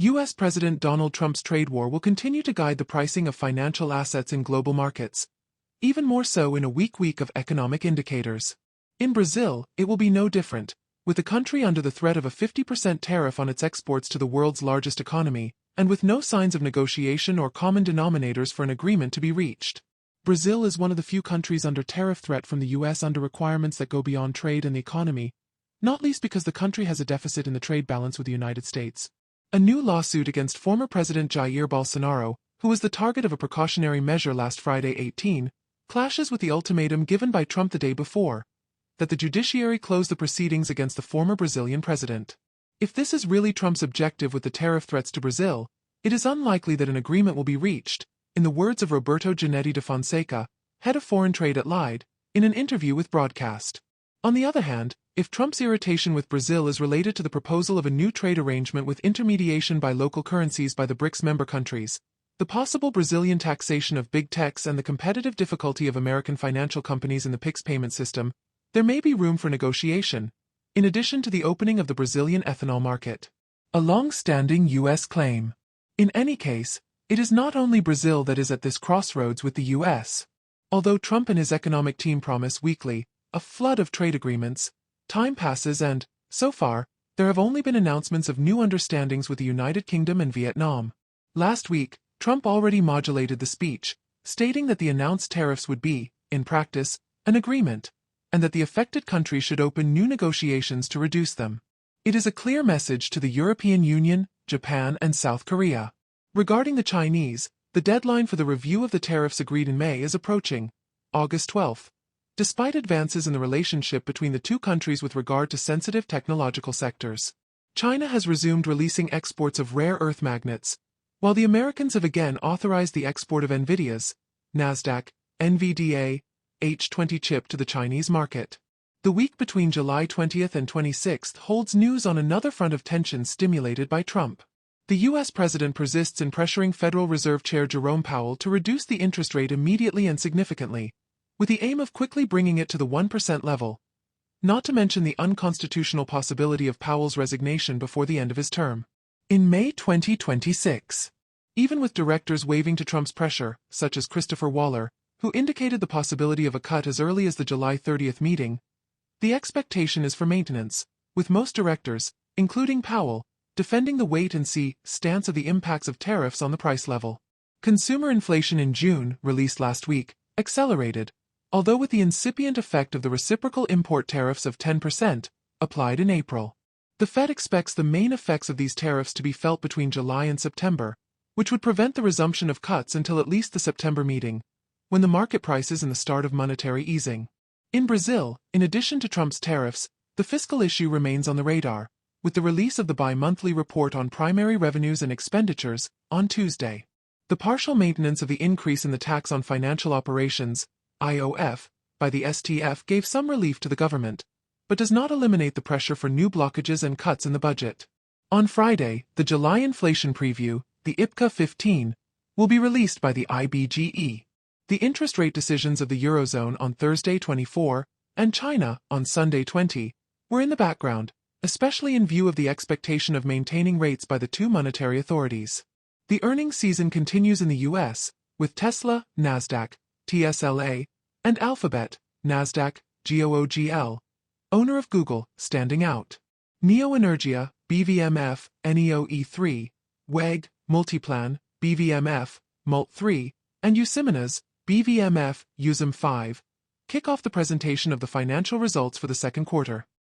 U.S. President Donald Trump's trade war will continue to guide the pricing of financial assets in global markets, even more so in a weak week of economic indicators. In Brazil, it will be no different, with the country under the threat of a 50% tariff on its exports to the world's largest economy, and with no signs of negotiation or common denominators for an agreement to be reached. Brazil is one of the few countries under tariff threat from the U.S. under requirements that go beyond trade and the economy, not least because the country has a deficit in the trade balance with the United States. A new lawsuit against former President Jair Bolsonaro, who was the target of a precautionary measure last Friday 18, clashes with the ultimatum given by Trump the day before, that the judiciary close the proceedings against the former Brazilian president. If this is really Trump's objective with the tariff threats to Brazil, it is unlikely that an agreement will be reached, in the words of Roberto Giannetti da Fonseca, head of foreign trade at Lied, in an interview with Broadcast. On the other hand, if Trump's irritation with Brazil is related to the proposal of a new trade arrangement with intermediation by local currencies by the BRICS member countries, the possible Brazilian taxation of big techs and the competitive difficulty of American financial companies in the PIX payment system, there may be room for negotiation, in addition to the opening of the Brazilian ethanol market. A long-standing U.S. claim. In any case, it is not only Brazil that is at this crossroads with the U.S. Although Trump and his economic team promise weekly a flood of trade agreements, time passes and, so far, there have only been announcements of new understandings with the United Kingdom and Vietnam. Last week, Trump already modulated the speech, stating that the announced tariffs would be, in practice, an agreement, and that the affected countries should open new negotiations to reduce them. It is a clear message to the European Union, Japan, and South Korea. Regarding the Chinese, the deadline for the review of the tariffs agreed in May is approaching, August 12. Despite advances in the relationship between the two countries with regard to sensitive technological sectors, China has resumed releasing exports of rare earth magnets, while the Americans have again authorized the export of NVIDIA's, NASDAQ, NVDA, H20 chip to the Chinese market. The week between July 20 and 26 holds news on another front of tension stimulated by Trump. The U.S. president persists in pressuring Federal Reserve Chair Jerome Powell to reduce the interest rate immediately and significantly, with the aim of quickly bringing it to the 1% level, not to mention the unconstitutional possibility of Powell's resignation before the end of his term. In May 2026, even with directors waving to Trump's pressure, such as Christopher Waller, who indicated the possibility of a cut as early as the July 30 meeting, the expectation is for maintenance, with most directors, including Powell, defending the wait-and-see stance of the impacts of tariffs on the price level. Consumer inflation in June, released last week, accelerated, although with the incipient effect of the reciprocal import tariffs of 10%, applied in April. The Fed expects the main effects of these tariffs to be felt between July and September, which would prevent the resumption of cuts until at least the September meeting, when the market prices in the start of monetary easing. In Brazil, in addition to Trump's tariffs, the fiscal issue remains on the radar, with the release of the bi-monthly report on primary revenues and expenditures on Tuesday. The partial maintenance of the increase in the tax on financial operations, IOF, by the STF gave some relief to the government, but does not eliminate the pressure for new blockages and cuts in the budget. On Friday, the July inflation preview, the IPCA 15, will be released by the IBGE. The interest rate decisions of the Eurozone on Thursday 24 and China on Sunday 20 were in the background, especially in view of the expectation of maintaining rates by the two monetary authorities. The earnings season continues in the U.S., with Tesla, NASDAQ, TSLA, and Alphabet, NASDAQ, GOOGL, owner of Google, standing out. Neoenergia, BVMF, NEOE3, WEG, Multiplan, BVMF, MULT3, and Usiminas, BVMF, USIM5, kick off the presentation of the financial results for the second quarter.